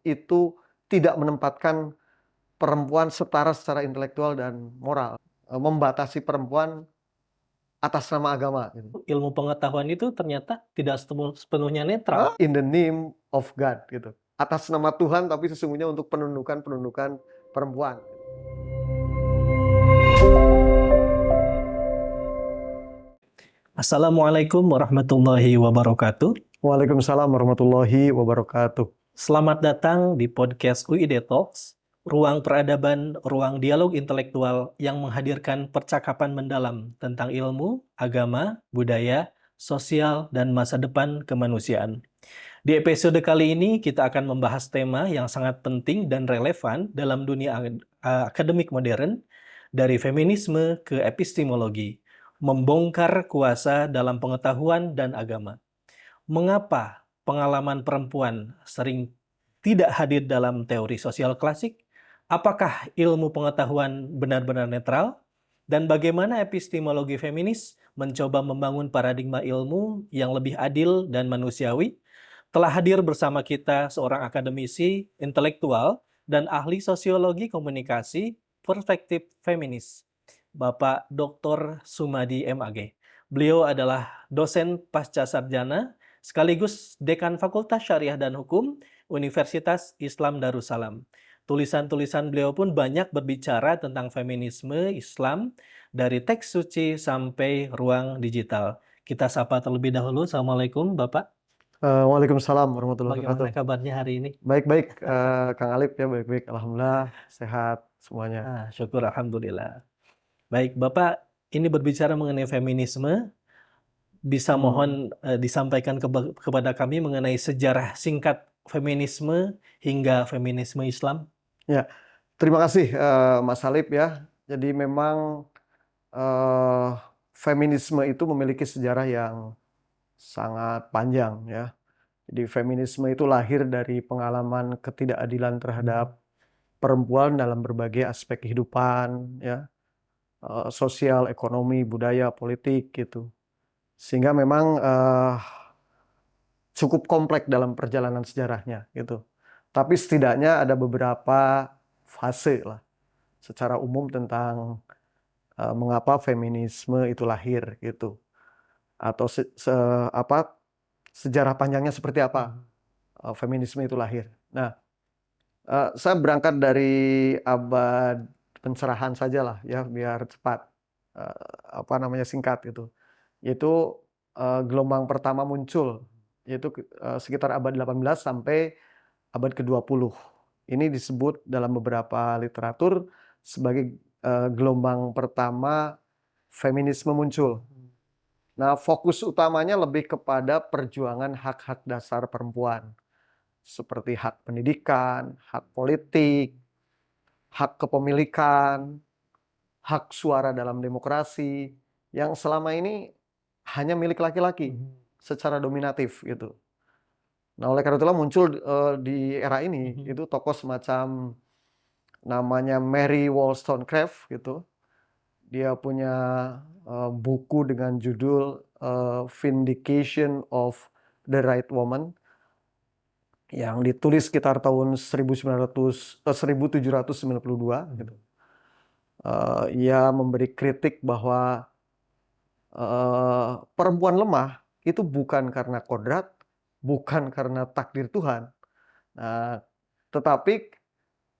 itu tidak menempatkan perempuan setara secara intelektual dan moral, membatasi perempuan atas nama agama gitu. Ilmu pengetahuan itu ternyata tidak sepenuhnya netral. In the name of God gitu. Atas nama Tuhan tapi sesungguhnya untuk penundukan perempuan. Assalamualaikum warahmatullahi wabarakatuh. Waalaikumsalam warahmatullahi wabarakatuh. Selamat datang di podcast UID Talks, ruang peradaban, ruang dialog intelektual yang menghadirkan percakapan mendalam tentang ilmu, agama, budaya, sosial, dan masa depan kemanusiaan. Di episode kali ini kita akan membahas tema yang sangat penting dan relevan dalam dunia akademik modern, dari feminisme ke epistemologi, membongkar kuasa dalam pengetahuan dan agama. Mengapa pengalaman perempuan sering tidak hadir dalam teori sosial klasik? Apakah ilmu pengetahuan benar-benar netral? Dan bagaimana epistemologi feminis mencoba membangun paradigma ilmu yang lebih adil dan manusiawi? Telah hadir bersama kita seorang akademisi, intelektual, dan ahli sosiologi komunikasi perspektif feminis, Bapak Dr. Sumadi MAG. Beliau adalah dosen pasca sarjana sekaligus Dekan Fakultas Syariah dan Hukum Universitas Islam Darussalam. Tulisan-tulisan beliau pun banyak berbicara tentang feminisme Islam dari teks suci sampai ruang digital. Kita sapa terlebih dahulu. Assalamualaikum Bapak. Waalaikumsalam warahmatullahi Bagaimana wabarakatuh. kabarnya hari ini? Baik-baik, Kang Alip ya, baik-baik. Alhamdulillah sehat semuanya. Syukur Alhamdulillah. Baik, Bapak ini berbicara mengenai feminisme. Bisa mohon disampaikan kepada kami mengenai sejarah singkat feminisme hingga feminisme Islam? Ya, terima kasih Mas Alip ya. Jadi memang feminisme itu memiliki sejarah yang sangat panjang ya. Jadi feminisme itu lahir dari pengalaman ketidakadilan terhadap perempuan dalam berbagai aspek kehidupan ya, sosial, ekonomi, budaya, politik gitu. Sehingga memang cukup kompleks dalam perjalanan sejarahnya gitu. Tapi setidaknya ada beberapa fase lah secara umum tentang mengapa feminisme itu lahir gitu. Atau sejarah panjangnya seperti apa feminisme itu lahir. Nah, saya berangkat dari abad pencerahan saja lah ya biar cepat, singkat gitu. Yaitu gelombang pertama muncul yaitu sekitar abad 18 sampai abad ke-20. Ini disebut dalam beberapa literatur sebagai gelombang pertama feminisme muncul. Nah, fokus utamanya lebih kepada perjuangan hak-hak dasar perempuan, seperti hak pendidikan, hak politik, hak kepemilikan, hak suara dalam demokrasi, yang selama ini hanya milik laki-laki secara dominatif gitu. Nah, oleh karena itulah muncul di era ini itu tokoh semacam namanya Mary Wollstonecraft gitu. Dia punya buku dengan judul Vindication of the Right Woman yang ditulis sekitar tahun 1792 gitu. Ia memberi kritik bahwa perempuan lemah itu bukan karena kodrat, bukan karena takdir Tuhan. Nah, tetapi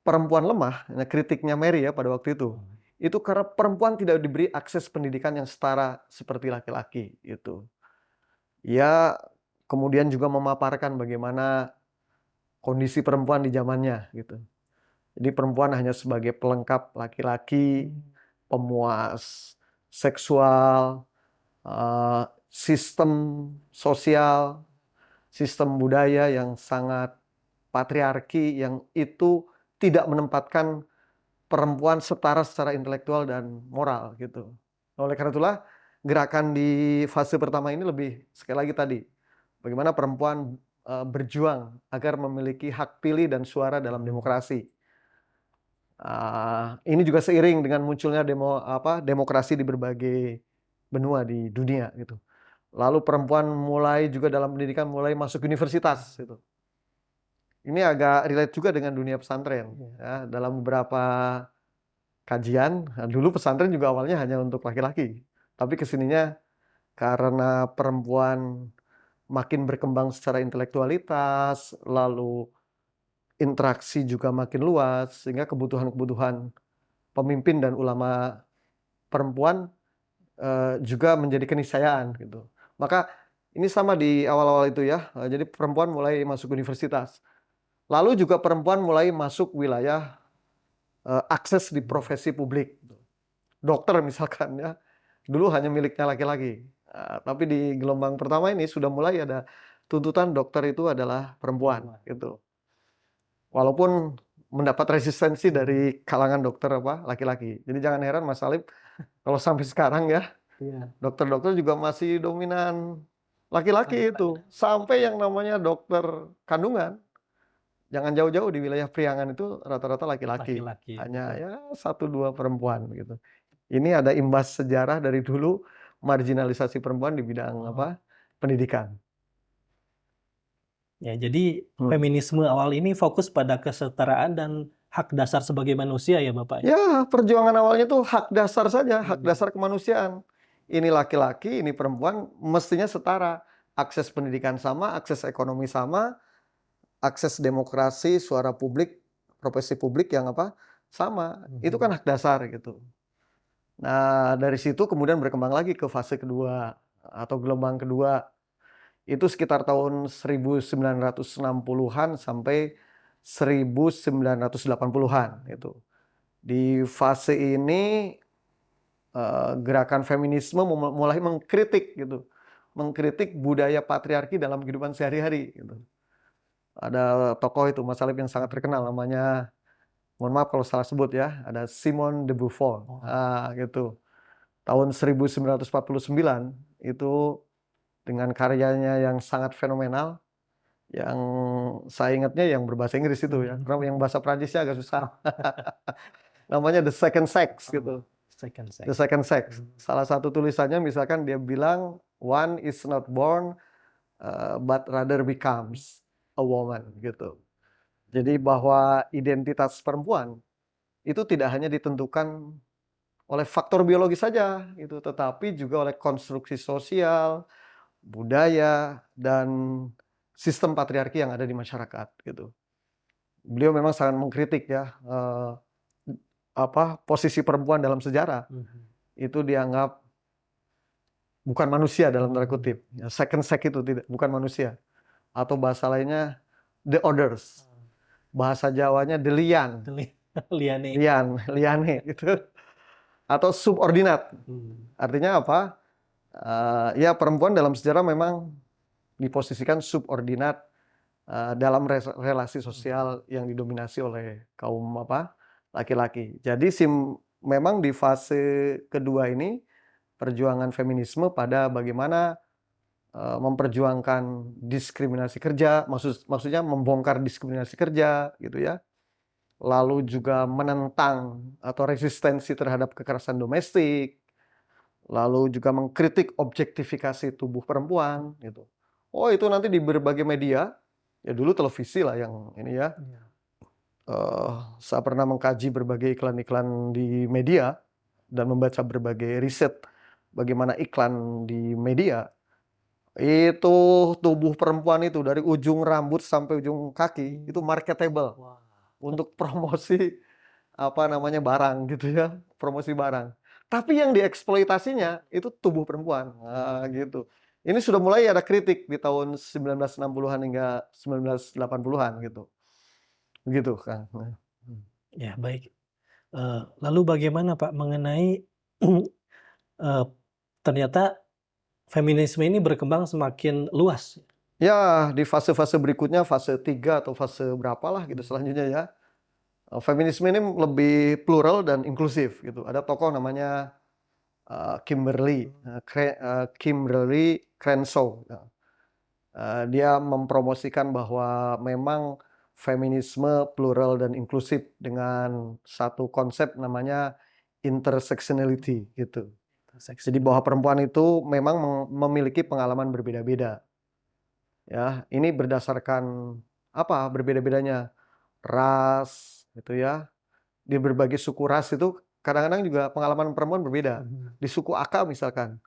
perempuan lemah, nah kritiknya Mary ya pada waktu itu karena perempuan tidak diberi akses pendidikan yang setara seperti laki-laki gitu. Ia kemudian juga memaparkan bagaimana kondisi perempuan di zamannya gitu. Jadi perempuan hanya sebagai pelengkap laki-laki, pemuas seksual, sistem sosial, sistem budaya yang sangat patriarki yang itu tidak menempatkan perempuan setara secara intelektual dan moral gitu. Oleh karena itulah gerakan di fase pertama ini lebih sekali lagi tadi bagaimana perempuan berjuang agar memiliki hak pilih dan suara dalam demokrasi. Ini juga seiring dengan munculnya demokrasi di berbagai benua di dunia gitu. Lalu perempuan mulai juga dalam pendidikan mulai masuk universitas gitu. Ini agak relate juga dengan dunia pesantren. Ya, dalam beberapa kajian, dulu pesantren juga awalnya hanya untuk laki-laki. Tapi kesininya karena perempuan makin berkembang secara intelektualitas, lalu interaksi juga makin luas, sehingga kebutuhan-kebutuhan pemimpin dan ulama perempuan juga menjadi keniscayaan gitu. Maka ini sama di awal-awal itu ya, jadi perempuan mulai masuk universitas. Lalu juga perempuan mulai masuk wilayah akses di profesi publik. Dokter misalkan ya, dulu hanya miliknya laki-laki. Tapi di gelombang pertama ini sudah mulai ada tuntutan dokter itu adalah perempuan gitu. Walaupun mendapat resistensi dari kalangan dokter apa laki-laki. Jadi jangan heran Mas Alip kalau sampai sekarang ya dokter-dokter juga masih dominan laki-laki itu. Sampai yang namanya dokter kandungan, jangan jauh-jauh di wilayah Priangan itu rata-rata laki-laki. Laki-laki, Hanya betul. ya 1-2 perempuan gitu. Ini ada imbas sejarah dari dulu marginalisasi perempuan di bidang apa pendidikan. Ya, jadi feminisme awal ini fokus pada kesetaraan dan hak dasar sebagai manusia ya Bapak ya? Ya, perjuangan awalnya tuh hak dasar saja, hak dasar kemanusiaan. Ini laki-laki, ini perempuan, mestinya setara. Akses pendidikan sama, akses ekonomi sama, akses demokrasi, suara publik, profesi publik yang apa sama. Itu kan hak dasar gitu. Nah, dari situ kemudian berkembang lagi ke fase kedua atau gelombang kedua. Itu sekitar tahun 1960-an sampai 1980-an gitu. Di fase ini gerakan feminisme mulai mengkritik gitu. Mengkritik budaya patriarki dalam kehidupan sehari-hari gitu. Ada tokoh itu Mas Alip yang sangat terkenal namanya, mohon maaf kalau salah sebut ya, ada Simone de Beauvoir. Gitu. Tahun 1949 itu dengan karyanya yang sangat fenomenal, yang saya ingatnya yang berbahasa Inggris itu ya, karena yang bahasa Prancisnya agak susah. Namanya The Second Sex gitu. Second sex. The Second Sex. Salah satu tulisannya misalkan dia bilang, one is not born, but rather becomes a woman gitu. Jadi bahwa identitas perempuan itu tidak hanya ditentukan oleh faktor biologis saja, itu, tetapi juga oleh konstruksi sosial, budaya, dan sistem patriarki yang ada di masyarakat gitu. Beliau memang sangat mengkritik ya posisi perempuan dalam sejarah itu dianggap bukan manusia dalam tanda kutip. Ya, second sex itu tidak bukan manusia. Atau bahasa lainnya the others. Bahasa Jawanya the lian. Liane. Liane itu. Atau subordinat. Artinya apa? Ya perempuan dalam sejarah memang diposisikan subordinat dalam relasi sosial yang didominasi oleh kaum laki-laki. Jadi memang di fase kedua ini perjuangan feminisme pada bagaimana memperjuangkan diskriminasi kerja, maksudnya membongkar diskriminasi kerja gitu ya. Lalu juga menentang atau resistensi terhadap kekerasan domestik, lalu juga mengkritik objektifikasi tubuh perempuan gitu. Oh, itu nanti di berbagai media, ya dulu televisi lah yang ini ya. Saya pernah mengkaji berbagai iklan-iklan di media dan membaca berbagai riset bagaimana iklan di media. Itu tubuh perempuan itu dari ujung rambut sampai ujung kaki itu marketable untuk promosi barang gitu ya, promosi barang. Tapi yang dieksploitasinya itu tubuh perempuan. Gitu. Ini sudah mulai ada kritik di tahun 1960-an hingga 1980-an gitu. Begitu, Kang. Ya, baik. Lalu bagaimana Pak mengenai ternyata feminisme ini berkembang semakin luas? Ya, di fase-fase berikutnya, fase 3 atau fase berapalah gitu selanjutnya ya. Feminisme ini lebih plural dan inklusif gitu. Ada tokoh namanya Kimberly Crenshaw. Dia mempromosikan bahwa memang feminisme plural dan inklusif dengan satu konsep namanya intersectionality gitu. Jadi bahwa perempuan itu memang memiliki pengalaman berbeda-beda. Ya, ini berdasarkan apa berbeda-bedanya ras gitu ya. Di berbagai suku ras itu kadang-kadang juga pengalaman perempuan berbeda. Mhm. Di suku Aka misalkan,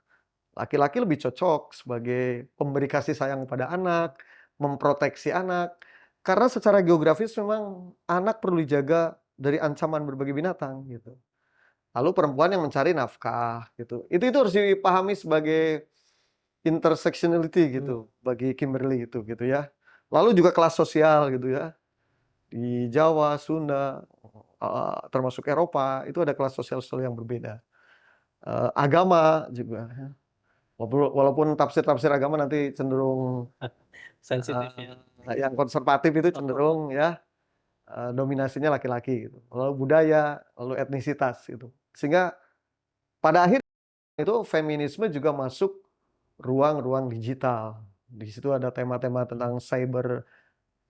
laki-laki lebih cocok sebagai pemberi kasih sayang kepada anak, memproteksi anak, karena secara geografis memang anak perlu dijaga dari ancaman berbagai binatang gitu. Lalu perempuan yang mencari nafkah gitu. Itu harus dipahami sebagai intersectionality Mmm. gitu bagi Kimberly itu gitu ya. Lalu juga kelas sosial gitu ya. Di Jawa, Sunda, termasuk Eropa itu ada kelas sosial-sosial yang berbeda. Agama juga ya. Walaupun tafsir-tafsir agama nanti cenderung, Sensitif ya. yang konservatif itu Oh. cenderung ya, dominasinya laki-laki gitu. Lalu budaya, lalu etnisitas gitu. Sehingga pada akhirnya itu feminisme juga masuk ruang-ruang digital. Di situ ada tema-tema tentang cyber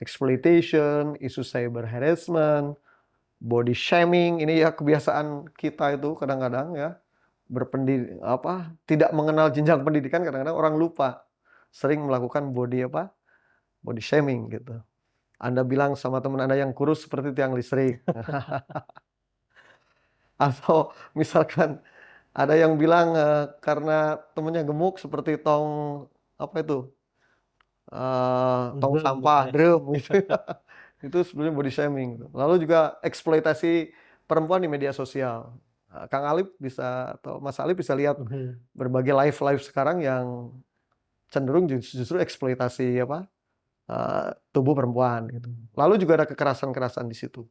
exploitation, isu cyber harassment, body shaming. Ini ya kebiasaan kita itu kadang-kadang ya, tidak mengenal jenjang pendidikan, kadang-kadang orang lupa sering melakukan body shaming gitu. Anda bilang sama teman Anda yang kurus seperti tiang listrik. Atau misalkan ada yang bilang, karena temennya gemuk seperti apa itu, tong Drum sampah, ya. drum gitu ya. Itu sebenarnya body shaming gitu. Lalu juga eksploitasi perempuan di media sosial. Kang Alip bisa atau Mas Alip bisa lihat Mhm. berbagai live-live sekarang yang cenderung justru eksploitasi tubuh perempuan gitu. Lalu juga ada kekerasan-kekerasan di situ,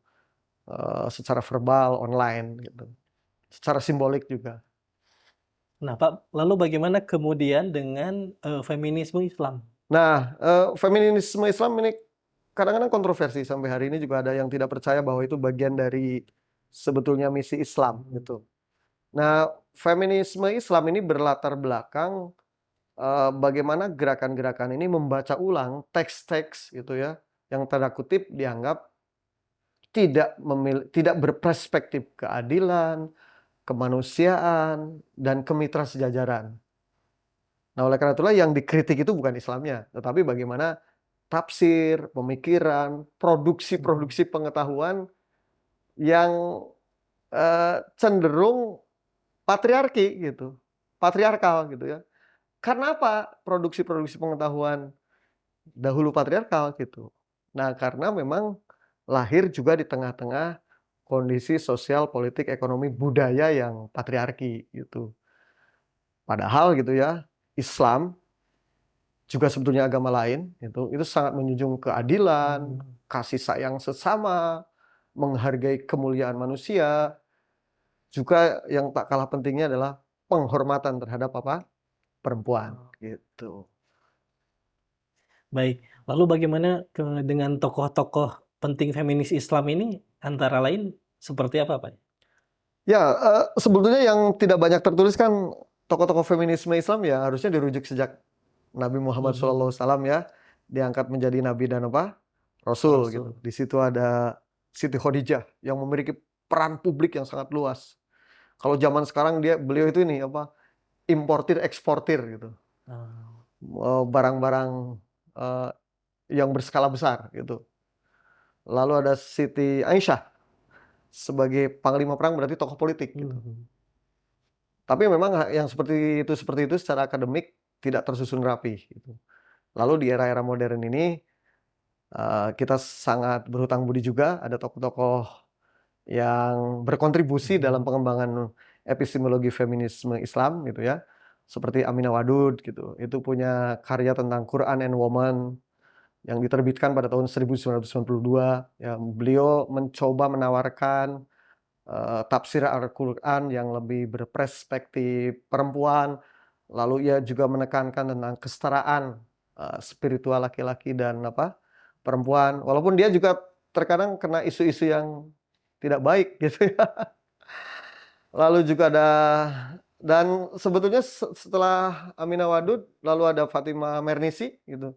secara verbal, online gitu, secara simbolik juga. Nah, Pak, lalu bagaimana kemudian dengan, feminisme Islam? Nah, feminisme Islam ini kadang-kadang kontroversi, sampai hari ini juga ada yang tidak percaya bahwa itu bagian dari sebetulnya misi Islam Mhm. gitu. Nah, feminisme Islam ini berlatar belakang, bagaimana gerakan-gerakan ini membaca ulang teks-teks gitu ya, yang tanda kutip dianggap tidak berperspektif keadilan, kemanusiaan, dan kemitraan sejajaran. Nah, oleh karena itulah yang dikritik itu bukan Islamnya, tetapi bagaimana tafsir, pemikiran, Mhm. produksi-produksi pengetahuan yang, cenderung patriarki gitu, patriarkal gitu ya. Karena apa produksi-produksi pengetahuan dahulu patriarkal gitu? Nah, karena memang lahir juga di tengah-tengah kondisi sosial, politik, ekonomi, budaya yang patriarki gitu. Padahal gitu ya, Islam juga sebetulnya agama lain itu sangat menjunjung keadilan, Mhm. kasih sayang sesama, menghargai kemuliaan manusia, juga yang tak kalah pentingnya adalah penghormatan terhadap perempuan Oh, gitu. baik. Lalu bagaimana dengan tokoh-tokoh penting feminis Islam ini, antara lain seperti apa, Pak? Ya, sebetulnya yang tidak banyak tertulis kan tokoh-tokoh feminisme Islam ya harusnya dirujuk sejak Nabi Muhammad Mhm. SAW ya, diangkat menjadi nabi dan rasul gitu. Rasul. Di situ ada Siti Khadijah yang memiliki peran publik yang sangat luas. Kalau zaman sekarang beliau itu ini importir eksportir gitu, Oh. barang-barang, eee, yang berskala besar gitu. Lalu ada Siti Aisyah sebagai panglima perang, berarti tokoh politik gitu. Mhm. Tapi memang yang seperti itu secara akademik tidak tersusun rapi gitu. Lalu di era-era modern ini, kita sangat berhutang budi juga ada tokoh-tokoh yang berkontribusi dalam Mhm. pengembangan epistemologi feminisme Islam gitu ya, seperti Aminah Wadud gitu. Itu punya karya tentang Quran and Woman yang diterbitkan pada tahun 1992 ya. Beliau mencoba menawarkan, tafsir Al-Quran yang lebih berperspektif perempuan, lalu ia juga menekankan tentang kesetaraan, spiritual laki-laki dan perempuan. Walaupun dia juga terkadang kena isu-isu yang tidak baik gitu ya. Lalu juga ada dan sebetulnya setelah Aminah Wadud, lalu ada Fatimah Mernissi gitu.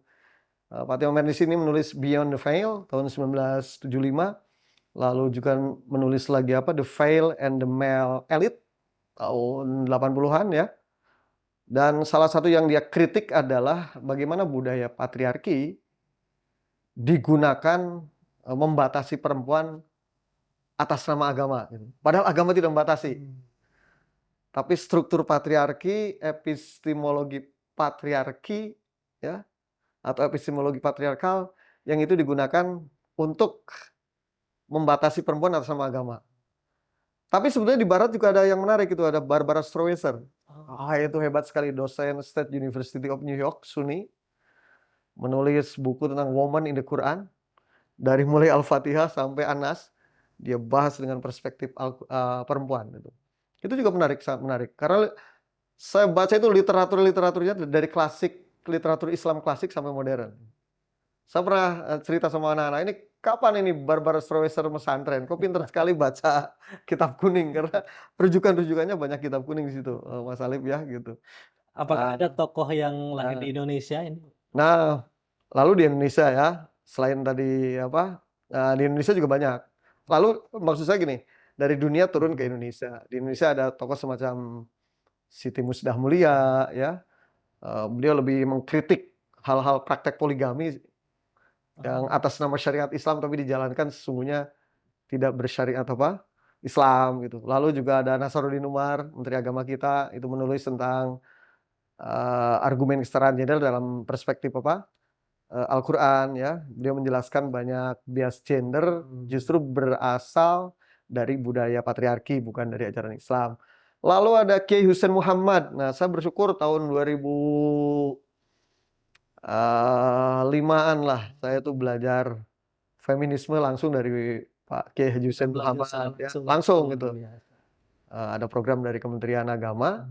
Fatimah Mernissi ini menulis Beyond the Veil tahun 1975, lalu juga menulis lagi The Veil and the Male Elite tahun 80-an ya. Dan salah satu yang dia kritik adalah bagaimana budaya patriarki digunakan membatasi perempuan atas nama agama, gitu. Padahal agama tidak membatasi. Tapi struktur patriarki, epistemologi patriarki, ya, atau epistemologi patriarkal yang itu digunakan untuk membatasi perempuan atas nama agama. Tapi sebetulnya di Barat juga ada yang menarik, itu ada Barbara Strawesser. Itu hebat sekali, dosen State University of New York, SUNY, menulis buku tentang Woman in the Quran, dari mulai Al-Fatihah sampai An-Nas, dia bahas dengan perspektif perempuan. Itu juga menarik, sangat menarik. Karena saya baca itu literaturnya dari literatur Islam klasik sampai modern. Saya pernah cerita sama anak-anak, ini kapan ini Barbara Strawesser mesantren? Kok pinter sekali baca kitab kuning, karena rujukan-rujukannya banyak kitab kuning di situ, Mas Alif ya, gitu. Apakah ada tokoh yang lahir di Indonesia ini? Nah, lalu di Indonesia ya, selain tadi di Indonesia juga banyak. Lalu maksud saya gini, dari dunia turun ke Indonesia. Di Indonesia ada tokoh semacam Siti Musdah Mulia, ya. Beliau lebih mengkritik hal-hal praktek poligami yang atas nama syariat Islam tapi dijalankan sesungguhnya tidak bersyariat Islam gitu. Lalu juga ada Nasaruddin Umar, Menteri Agama kita, itu menulis tentang argumen kesetaraan gender dalam perspektif Al-Quran, ya. Beliau menjelaskan banyak bias gender justru berasal dari budaya patriarki, bukan dari ajaran Islam. Lalu ada Kiai Hussein Muhammad. Nah, saya bersyukur tahun 2005-an lah, saya tuh belajar feminisme langsung dari Pak Kiai Haji Hussein Muhammad, ya. Langsung gitu. Ada program dari Kementerian Agama,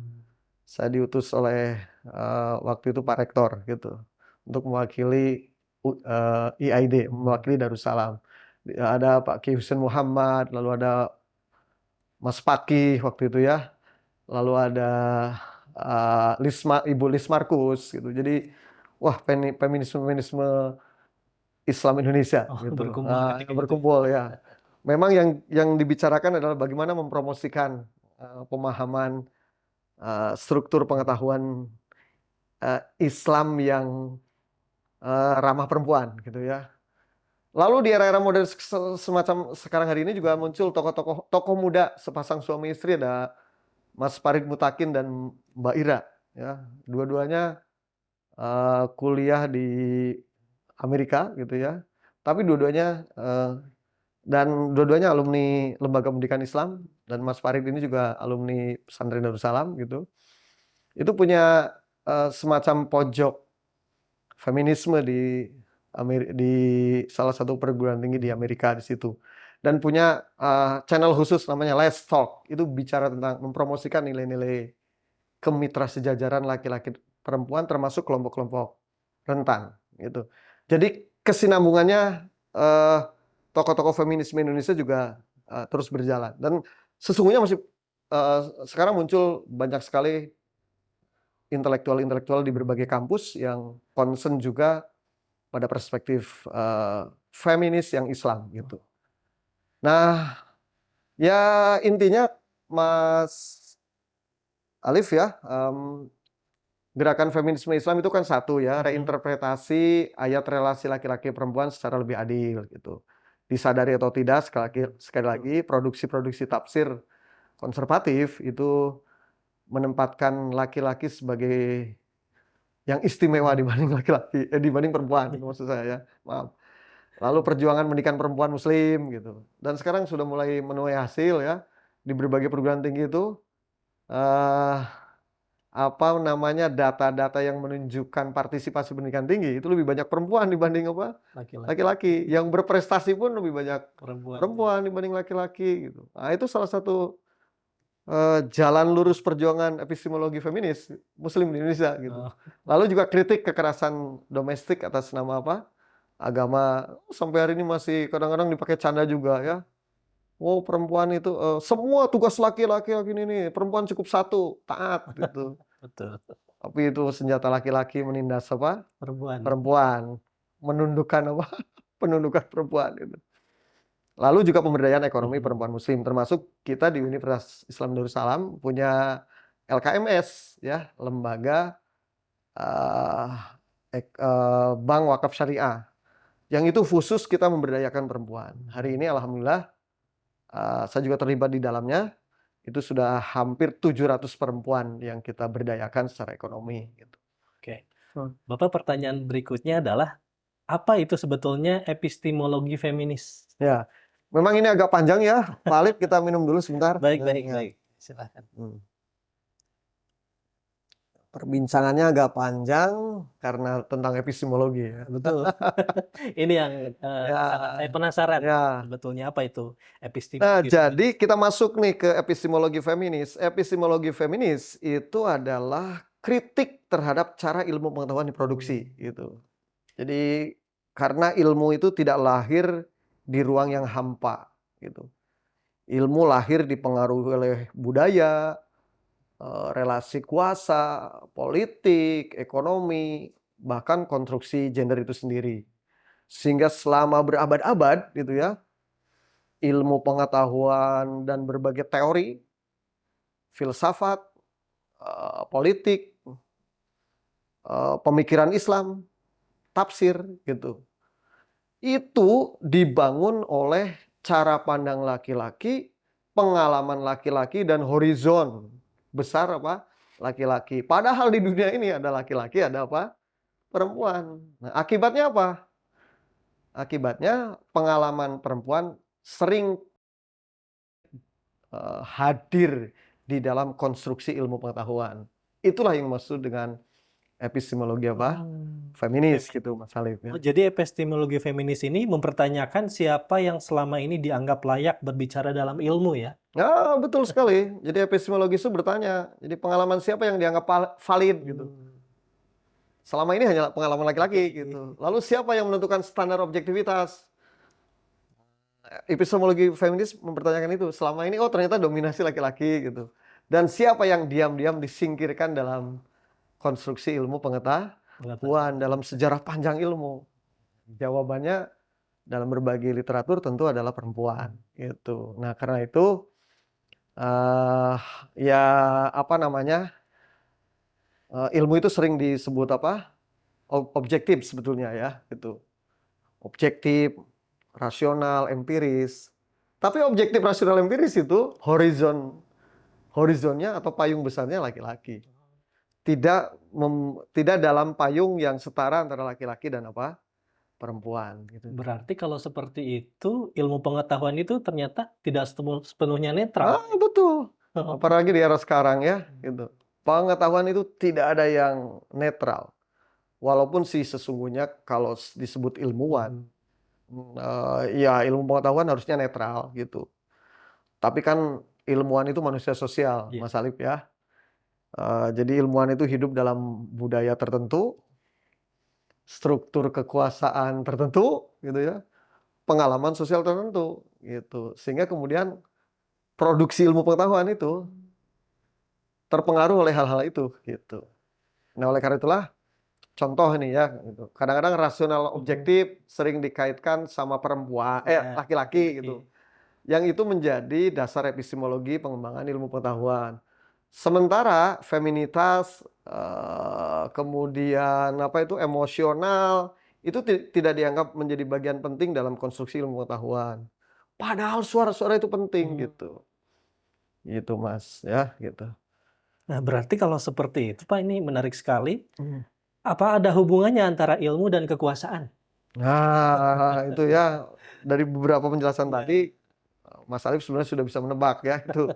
saya diutus oleh waktu itu Pak Rektor gitu, untuk mewakili IAID, mewakili Darussalam. Ada Pak Kiai Hussein Muhammad, lalu ada Mas Paki waktu itu ya, lalu ada Ibu Lis Markus gitu. Jadi wah, feminisme Islam Indonesia gitu. Berkumpul ya. Memang yang dibicarakan adalah bagaimana mempromosikan pemahaman struktur pengetahuan Islam yang ramah perempuan gitu ya. Lalu di era-era modern semacam sekarang hari ini juga muncul tokoh muda, sepasang suami istri, ada Mas Farid Mutakin dan Mbak Ira, ya. Dua-duanya kuliah di Amerika gitu ya. Tapi dua-duanya alumni Lembaga Pendidikan Islam, dan Mas Farid ini juga alumni Pesantren Darussalam gitu. Itu punya semacam pojok feminisme di salah satu perguruan tinggi di Amerika di situ. Dan punya channel khusus namanya Let's Talk. Itu bicara tentang mempromosikan nilai-nilai kemitra sejajaran laki-laki perempuan termasuk kelompok-kelompok rentan gitu. Jadi kesinambungannya tokoh-tokoh feminisme Indonesia juga terus berjalan, dan sesungguhnya masih sekarang muncul banyak sekali intelektual di berbagai kampus yang concern juga pada perspektif feminis yang Islam gitu. Nah, ya intinya Mas Alif ya, gerakan feminisme Islam itu kan satu ya, reinterpretasi ayat relasi laki-laki perempuan secara lebih adil gitu. Disadari atau tidak, sekali lagi produksi-produksi tafsir konservatif itu menempatkan laki-laki sebagai yang istimewa dibanding perempuan, itu maksud saya ya. Maaf. Lalu perjuangan pendidikan perempuan muslim gitu. Dan sekarang sudah mulai menuai hasil ya, di berbagai perguruan tinggi itu data-data yang menunjukkan partisipasi pendidikan tinggi itu lebih banyak perempuan dibanding laki-laki. Yang berprestasi pun lebih banyak perempuan dibanding laki-laki gitu. Nah, itu salah satu jalan lurus perjuangan epistemologi feminis muslim di Indonesia gitu. Lalu juga kritik kekerasan domestik atas nama agama. Sampai hari ini masih kadang-kadang dipakai canda juga ya. Oh, perempuan itu semua tugas laki-laki ini, perempuan cukup satu, taat gitu. Betul. Tapi itu senjata laki-laki menindas perempuan, menundukkan penundukan perempuan gitu. Lalu juga pemberdayaan ekonomi perempuan muslim, termasuk kita di Universitas Islam Darussalam punya LKMS ya, lembaga Bank Wakaf Syariah. Yang itu khusus kita memberdayakan perempuan. Hari ini alhamdulillah saya juga terlibat di dalamnya. Itu sudah hampir 700 perempuan yang kita berdayakan secara ekonomi gitu. Oke. Bapak, pertanyaan berikutnya adalah apa itu sebetulnya epistemologi feminis? Ya, memang ini agak panjang ya, Pak Alif, kita minum dulu sebentar. Baik. Silakan. Perbincangannya agak panjang karena tentang epistemologi ya. Betul. Ini yang Ya, sangat saya penasaran. ya. Sebetulnya apa itu Nah, epistemologi feminis? jadi kita masuk nih ke epistemologi feminis. Epistemologi feminis itu adalah kritik terhadap cara ilmu pengetahuan diproduksi gitu. Jadi karena ilmu itu tidak lahir di ruang yang hampa gitu. Ilmu lahir dipengaruhi oleh budaya, relasi kuasa, politik, ekonomi, bahkan konstruksi gender itu sendiri. Sehingga selama berabad-abad gitu ya, ilmu pengetahuan dan berbagai teori, filsafat, politik, pemikiran Islam, tafsir gitu. Itu dibangun oleh cara pandang laki-laki, pengalaman laki-laki dan horizon besar apa? Laki-laki. Padahal di dunia ini ada laki-laki, ada apa? Perempuan. Nah, akibatnya apa? Akibatnya pengalaman perempuan sering hadir di dalam konstruksi ilmu pengetahuan. Itulah yang maksud dengan epistemologi apa? Feminis gitu, Mas Alif ya. Oh, jadi epistemologi feminis ini mempertanyakan siapa yang selama ini dianggap layak berbicara dalam ilmu ya? Ya, betul sekali. Jadi epistemologi itu bertanya, jadi pengalaman siapa yang dianggap valid gitu. Selama ini hanya pengalaman laki-laki gitu. Lalu siapa yang menentukan standar objektivitas? Epistemologi feminis mempertanyakan itu. Selama ini ternyata dominasi laki-laki gitu. Dan siapa yang diam-diam disingkirkan dalam konstruksi ilmu pengetahuan, dalam sejarah panjang ilmu? Jawabannya dalam berbagai literatur tentu adalah perempuan gitu. Nah, karena itu ya apa namanya? Ilmu itu sering disebut apa? Objektif sebetulnya ya, gitu. Objektif, rasional, empiris. Tapi objektif, rasional, empiris itu horizonnya atau payung besarnya laki-laki. Tidak dalam payung yang setara antara laki-laki dan apa? Perempuan gitu. Berarti kalau seperti itu, ilmu pengetahuan itu ternyata tidak sepenuhnya netral. Betul. Apalagi di era sekarang ya, gitu. Pengetahuan itu tidak ada yang netral. Walaupun sesungguhnya kalau disebut ilmuwan, ya ilmu pengetahuan harusnya netral gitu. Tapi kan ilmuwan itu manusia sosial, Mas Alif ya. Jadi ilmuwan itu hidup dalam budaya tertentu, struktur kekuasaan tertentu, gitu ya, pengalaman sosial tertentu, gitu. Sehingga kemudian produksi ilmu pengetahuan itu terpengaruh oleh hal-hal itu, gitu. Nah, oleh karena itulah contoh ini ya, gitu. Kadang-kadang rasional objektif sering dikaitkan sama perempuan, laki-laki gitu. Yang itu menjadi dasar epistemologi pengembangan ilmu pengetahuan. Sementara feminitas, kemudian apa itu emosional, itu tidak dianggap menjadi bagian penting dalam konstruksi ilmu pengetahuan. Padahal suara-suara itu penting gitu. Gitu Mas, ya gitu. Nah, berarti kalau seperti itu, Pak, ini menarik sekali. Apa ada hubungannya antara ilmu dan kekuasaan? Nah, itu ya dari beberapa penjelasan tadi, Mas Alif sebenarnya sudah bisa menebak ya itu.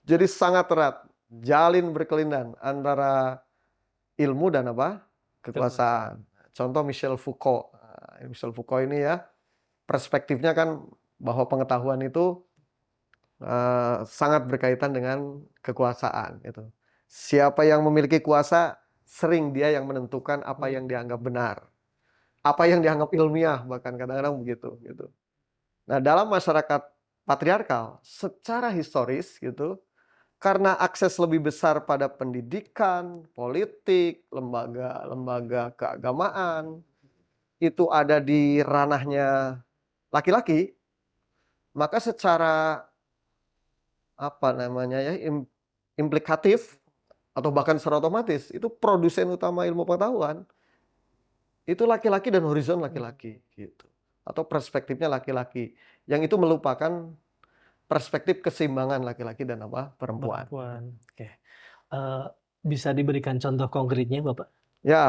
Jadi sangat erat, jalin berkelindan antara ilmu dan apa? Kekuasaan. Contoh Michel Foucault. Michel Foucault ini ya, perspektifnya kan bahwa pengetahuan itu sangat berkaitan dengan kekuasaan gitu. Siapa yang memiliki kuasa, sering dia yang menentukan apa yang dianggap benar. Apa yang dianggap ilmiah, bahkan kadang-kadang begitu gitu. Nah, dalam masyarakat patriarkal secara historis gitu, karena akses lebih besar pada pendidikan, politik, lembaga-lembaga keagamaan, itu ada di ranahnya laki-laki, maka secara apa namanya ya, implikatif atau bahkan secara otomatis itu produsen utama ilmu pengetahuan itu laki-laki dan horizon laki-laki gitu. atau perspektifnya laki-laki, yang itu melupakan perspektif keseimbangan laki-laki dan perempuan. Perempuan. Oke. Eh, bisa diberikan contoh konkretnya, Bapak? Ya,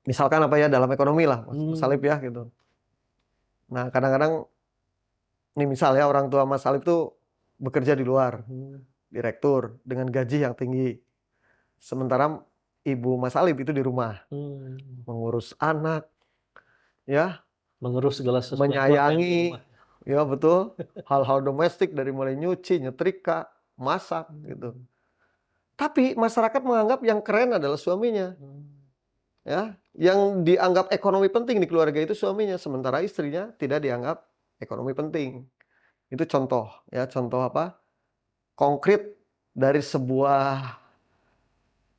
misalkan dalam ekonomi lah, Mas Salib ya gitu. Nah, kadang-kadang ini misalnya orang tua Mas Salib tuh bekerja di luar, direktur dengan gaji yang tinggi. Sementara ibu Mas Salib itu di rumah, mengurus anak, ya, Mengurus segala sesuatu yang di menyayangi, rumah. ya betul, hal-hal domestik dari mulai nyuci, nyetrika, masak gitu. Tapi masyarakat menganggap yang keren adalah suaminya, ya, yang dianggap ekonomi penting di keluarga itu suaminya, sementara istrinya tidak dianggap ekonomi penting. Itu contoh, ya, contoh konkret dari sebuah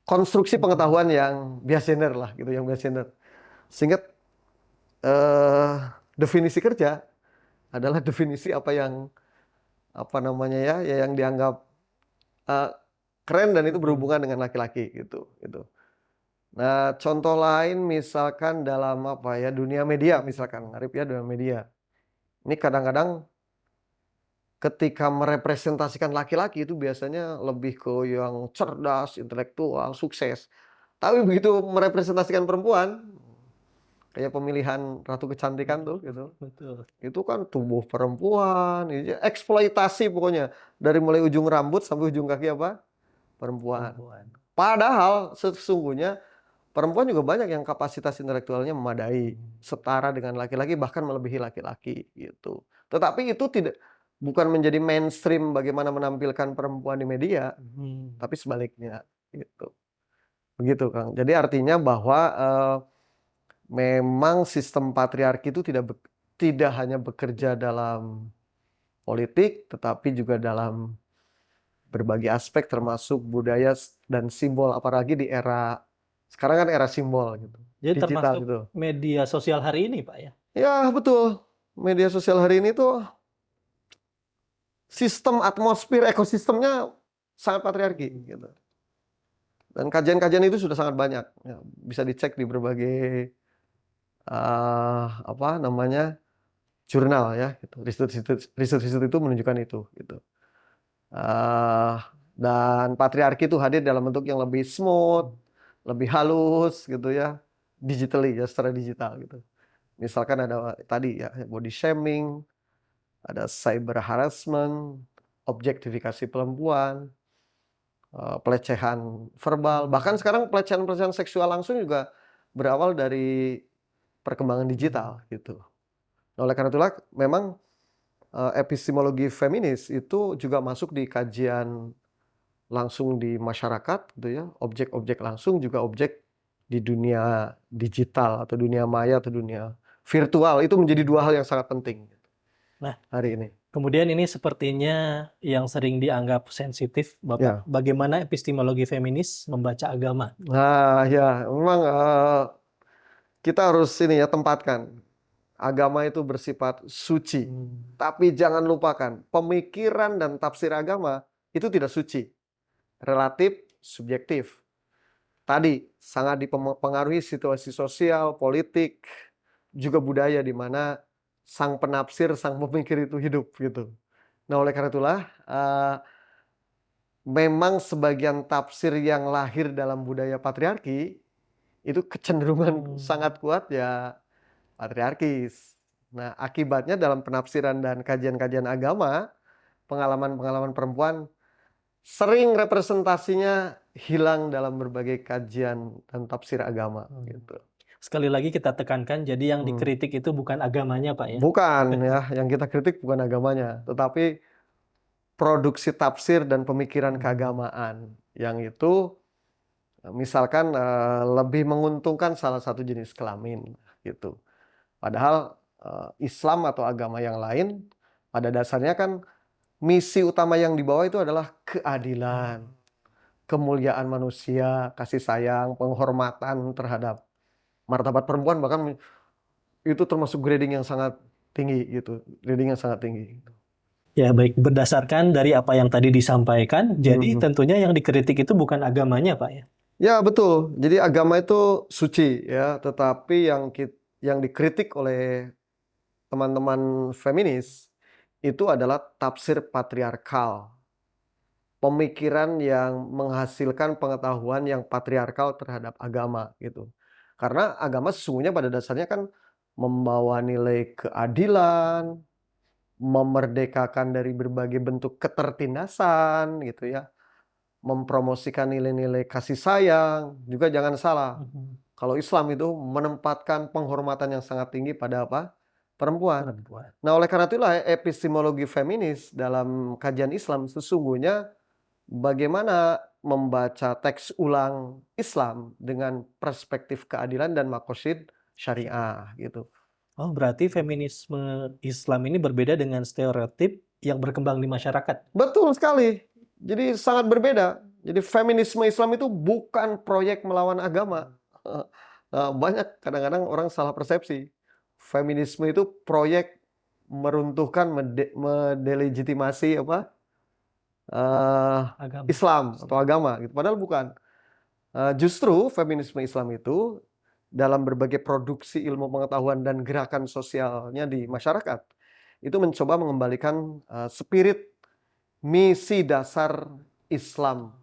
konstruksi pengetahuan yang biasener lah gitu, yang biasener. Sehingga definisi kerja adalah definisi apa yang yang dianggap keren dan itu berhubungan dengan laki-laki gitu. Nah, contoh lain misalkan dalam dunia media misalkan, Arif ya, dunia media. Ini kadang-kadang ketika merepresentasikan laki-laki itu biasanya lebih ke yang cerdas, intelektual, sukses. Tapi begitu merepresentasikan perempuan, kayak pemilihan Ratu Kecantikan tuh gitu. Betul. Itu kan tubuh perempuan, eksploitasi pokoknya. Dari mulai ujung rambut sampai ujung kaki perempuan. Padahal sesungguhnya perempuan juga banyak yang kapasitas intelektualnya memadai, setara dengan laki-laki, bahkan melebihi laki-laki gitu. Tetapi itu bukan menjadi mainstream bagaimana menampilkan perempuan di media, tapi sebaliknya gitu. Begitu, Kang. Jadi artinya bahwa memang sistem patriarki itu tidak hanya bekerja dalam politik, tetapi juga dalam berbagai aspek termasuk budaya dan simbol, apalagi di era sekarang kan era simbol gitu. Jadi Digital termasuk gitu. media sosial hari ini, Pak ya? Ya, betul. Media sosial hari ini tuh sistem atmosfer ekosistemnya sangat patriarki gitu. Dan kajian-kajian itu sudah sangat banyak. Ya, bisa dicek di berbagai jurnal ya gitu. Riset-riset itu menunjukkan itu gitu. Dan patriarki itu hadir dalam bentuk yang lebih smooth, lebih halus gitu ya, digitally ya, secara digital gitu. Misalkan ada tadi ya body shaming, ada cyber harassment, objektifikasi perempuan, pelecehan verbal, bahkan sekarang pelecehan seksual langsung juga berawal dari perkembangan digital gitu. Nah, oleh karena itulah memang epistemologi feminis itu juga masuk di kajian langsung di masyarakat gitu ya, objek-objek langsung juga objek di dunia digital atau dunia maya atau dunia virtual, itu menjadi dua hal yang sangat penting Nah, hari ini. kemudian ini sepertinya yang sering dianggap sensitif, Bapak. Ya. Bagaimana epistemologi feminis membaca agama? Nah, ya, memang kita harus tempatkan. Agama itu bersifat suci. Tapi jangan lupakan, pemikiran dan tafsir agama itu tidak suci. Relatif, subjektif. Tadi sangat dipengaruhi situasi sosial, politik, juga budaya di mana sang penafsir, sang pemikir itu hidup gitu. Nah, oleh karena itulah memang sebagian tafsir yang lahir dalam budaya patriarki itu kecenderungan sangat kuat ya patriarkis. Nah, akibatnya dalam penafsiran dan kajian-kajian agama, pengalaman-pengalaman perempuan sering representasinya hilang dalam berbagai kajian dan tafsir agama gitu. Sekali lagi kita tekankan, jadi yang dikritik itu bukan agamanya, Pak ya? Bukan ya, yang kita kritik bukan agamanya, tetapi produksi tafsir dan pemikiran keagamaan yang itu misalkan lebih menguntungkan salah satu jenis kelamin gitu. Padahal Islam atau agama yang lain pada dasarnya kan misi utama yang dibawa itu adalah keadilan, kemuliaan manusia, kasih sayang, penghormatan terhadap martabat perempuan, bahkan itu termasuk grading yang sangat tinggi gitu, grading yang sangat tinggi. Ya, baik. Berdasarkan dari apa yang tadi disampaikan, jadi tentunya yang dikritik itu bukan agamanya, Pak ya? Ya, betul. Jadi agama itu suci ya, tetapi yang dikritik oleh teman-teman feminis itu adalah tafsir patriarkal. Pemikiran yang menghasilkan pengetahuan yang patriarkal terhadap agama gitu. Karena agama sesungguhnya pada dasarnya kan membawa nilai keadilan, memerdekakan dari berbagai bentuk ketertindasan gitu ya, mempromosikan nilai-nilai kasih sayang. Juga jangan salah, kalau Islam itu menempatkan penghormatan yang sangat tinggi pada apa? Perempuan. Perempuan. Nah, oleh karena itulah epistemologi feminis dalam kajian Islam sesungguhnya bagaimana membaca teks ulang Islam dengan perspektif keadilan dan maqasid syariah gitu. Oh, berarti feminisme Islam ini berbeda dengan stereotip yang berkembang di masyarakat. Betul sekali. Jadi sangat berbeda. Jadi feminisme Islam itu bukan proyek melawan agama. Banyak kadang-kadang orang salah persepsi. Feminisme itu proyek meruntuhkan, mendelegitimasi apa? Agama. Islam atau agama gitu. Padahal bukan. Justru feminisme Islam itu dalam berbagai produksi ilmu pengetahuan dan gerakan sosialnya di masyarakat itu mencoba mengembalikan spirit misi dasar Islam,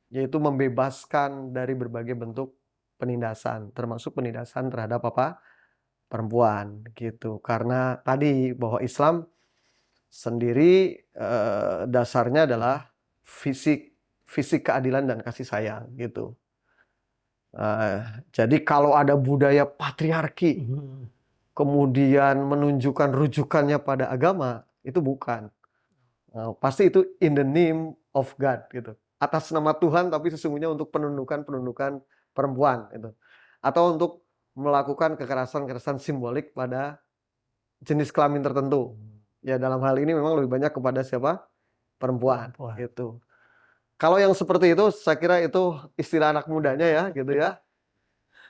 yaitu membebaskan dari berbagai bentuk penindasan, termasuk penindasan terhadap apa? Perempuan gitu. Karena tadi bahwa Islam sendiri dasarnya adalah fisik keadilan dan kasih sayang gitu. Jadi kalau ada budaya patriarki kemudian menunjukkan rujukannya pada agama, itu bukan. Pasti itu in the name of God gitu. Atas nama Tuhan tapi sesungguhnya untuk penundukan perempuan gitu. Atau untuk melakukan kekerasan simbolik pada jenis kelamin tertentu. Ya dalam hal ini memang lebih banyak kepada siapa? Perempuan gitu. Kalau yang seperti itu saya kira itu istilah anak mudanya ya gitu ya.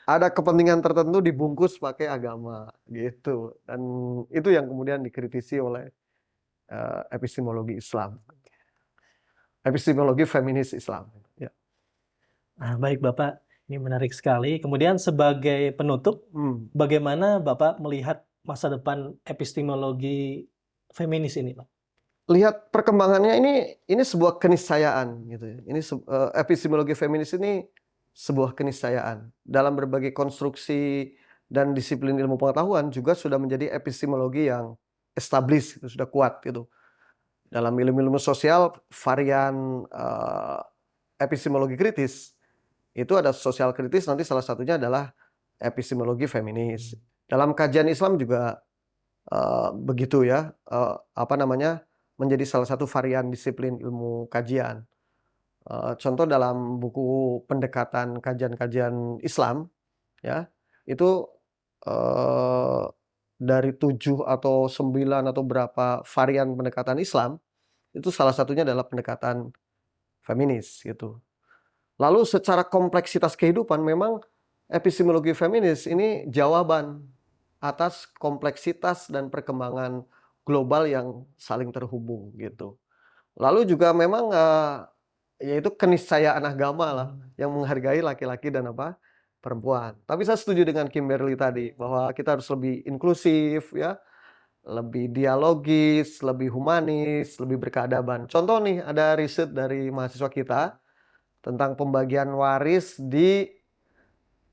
Ada kepentingan tertentu dibungkus pakai agama gitu. Dan itu yang kemudian dikritisi oleh epistemologi Islam. Epistemologi feminis Islam. Ya. Nah, baik Bapak, ini menarik sekali. Kemudian sebagai penutup, bagaimana Bapak melihat masa depan epistemologi feminis ini, Pak? Lihat perkembangannya ini sebuah keniscayaan gitu ya. Ini epistemologi feminis ini sebuah keniscayaan. Dalam berbagai konstruksi dan disiplin ilmu pengetahuan juga sudah menjadi epistemologi yang established, sudah kuat gitu. Dalam ilmu-ilmu sosial, varian epistemologi kritis itu ada sosial kritis, nanti salah satunya adalah epistemologi feminis. Dalam kajian Islam juga begitu ya, menjadi salah satu varian disiplin ilmu kajian. Contoh dalam buku pendekatan kajian-kajian Islam, ya itu dari 7 atau 9 atau berapa varian pendekatan Islam, itu salah satunya adalah pendekatan feminis gitu. Lalu secara kompleksitas kehidupan memang epistemologi feminis ini jawaban atas kompleksitas dan perkembangan global yang saling terhubung gitu. Lalu juga memang yaitu keniscayaan agama lah yang menghargai laki-laki dan perempuan. Tapi saya setuju dengan Kimberly tadi bahwa kita harus lebih inklusif ya, lebih dialogis, lebih humanis, lebih berkeadaban. Contoh nih ada riset dari mahasiswa kita tentang pembagian waris di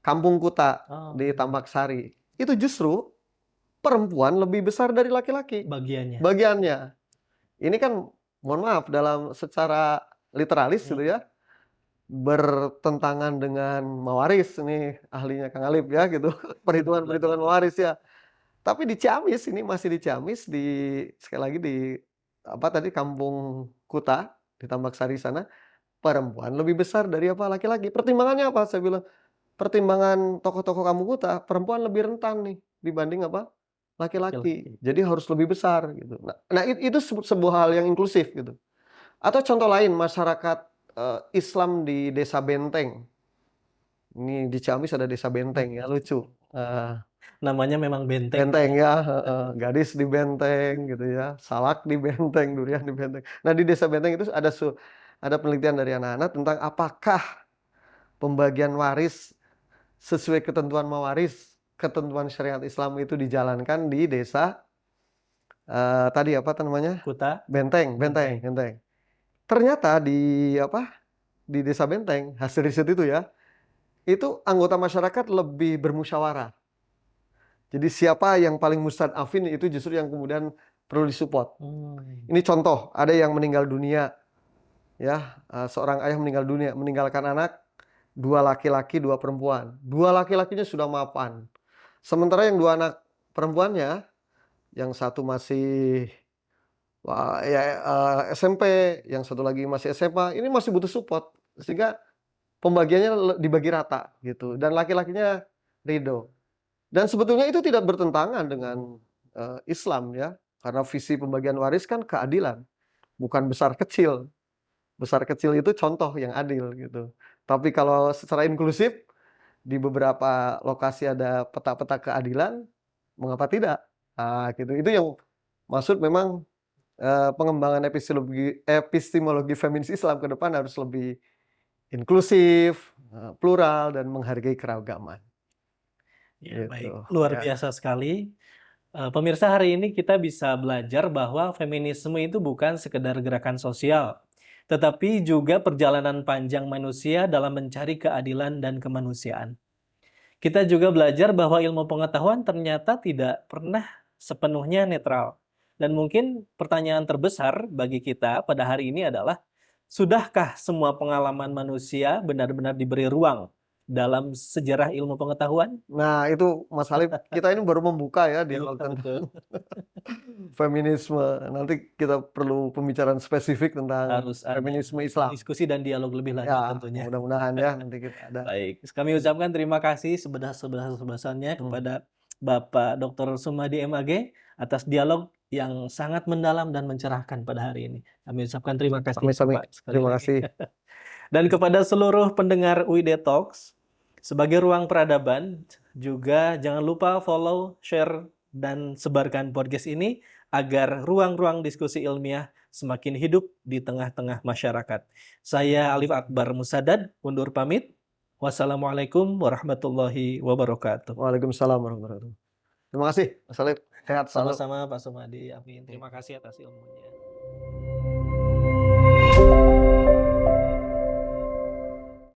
Kampung Kuta di Tambak Sari. Itu justru perempuan lebih besar dari laki-laki bagiannya. Ini kan mohon maaf dalam secara literalis gitu ya, bertentangan dengan mawaris, ini ahlinya Kang Alip ya gitu, perhitungan mawaris ya. Tapi di Ciamis, ini masih di Ciamis, sekali lagi di Kampung Kuta di Tambak Sari sana, perempuan lebih besar dari laki-laki. Pertimbangannya apa? Saya bilang pertimbangan tokoh-tokoh Kampung Kuta, perempuan lebih rentan nih dibanding laki-laki. Jadi harus lebih besar gitu. Nah itu sebuah hal yang inklusif gitu. Atau contoh lain masyarakat Islam di Desa Benteng. Ini di Ciamis ada Desa Benteng ya, lucu. Namanya memang Benteng. Benteng ya, gadis di Benteng gitu ya, salak di Benteng, durian di Benteng. Nah di Desa Benteng itu ada penelitian dari anak-anak tentang apakah pembagian waris sesuai ketentuan mawaris ketentuan syariat Islam itu dijalankan di desa tadi apa namanya? Kuta, Benteng, Benteng. Benteng, Benteng. Ternyata di desa Benteng, hasil riset itu ya, itu anggota masyarakat lebih bermusyawarah. Jadi siapa yang paling mustadafin itu justru yang kemudian perlu disupport. Ini contoh, ada yang meninggal dunia, ya, seorang ayah meninggal dunia, meninggalkan anak, 2 laki-laki, 2 perempuan. 2 laki-lakinya sudah mapan. Sementara yang 2 anak perempuannya, yang satu masih SMP, yang satu lagi masih SMA, ini masih butuh support. Sehingga pembagiannya dibagi rata gitu, dan laki-lakinya ridho. Dan sebetulnya itu tidak bertentangan dengan Islam ya, karena visi pembagian waris kan keadilan, bukan besar kecil. Besar kecil itu contoh yang adil gitu. Tapi kalau secara inklusif di beberapa lokasi ada peta-peta keadilan, mengapa tidak? Gitu. Itu yang maksud memang pengembangan epistemologi feminis Islam ke depan harus lebih inklusif, plural dan menghargai keragaman. Ya, Gitu. baik. Luar Ya. biasa sekali. Pemirsa, hari ini kita bisa belajar bahwa feminisme itu bukan sekedar gerakan sosial, tetapi juga perjalanan panjang manusia dalam mencari keadilan dan kemanusiaan. Kita juga belajar bahwa ilmu pengetahuan ternyata tidak pernah sepenuhnya netral. Dan mungkin pertanyaan terbesar bagi kita pada hari ini adalah, sudahkah semua pengalaman manusia benar-benar diberi ruang dalam sejarah ilmu pengetahuan? Nah, itu Mas Halif, kita ini baru membuka ya Iya, dialog tentang betul. feminisme. Nanti kita perlu pembicaraan spesifik tentang Harus ada feminisme Islam. diskusi dan dialog lebih lanjut Ya, tentunya. mudah-mudahan ya nanti kita ada. Baik, kami ucapkan terima kasih sebesar-besarnya kepada Bapak Dr. Sumadi MAG atas dialog yang sangat mendalam dan mencerahkan pada hari ini. Kami ucapkan terima kasih Sami-sami. Bapak sekali Terima lagi. kasih. Dan kepada seluruh pendengar UID Talks, sebagai ruang peradaban, juga jangan lupa follow, share, dan sebarkan podcast ini agar ruang-ruang diskusi ilmiah semakin hidup di tengah-tengah masyarakat. Saya Alif Akbar Musadad, undur pamit. Wassalamualaikum warahmatullahi wabarakatuh. Waalaikumsalam warahmatullahi wabarakatuh. Terima kasih, Mas Halif. Sehat selalu. Sama-sama Pak Sumadi, amin. Terima kasih atas ilmunya.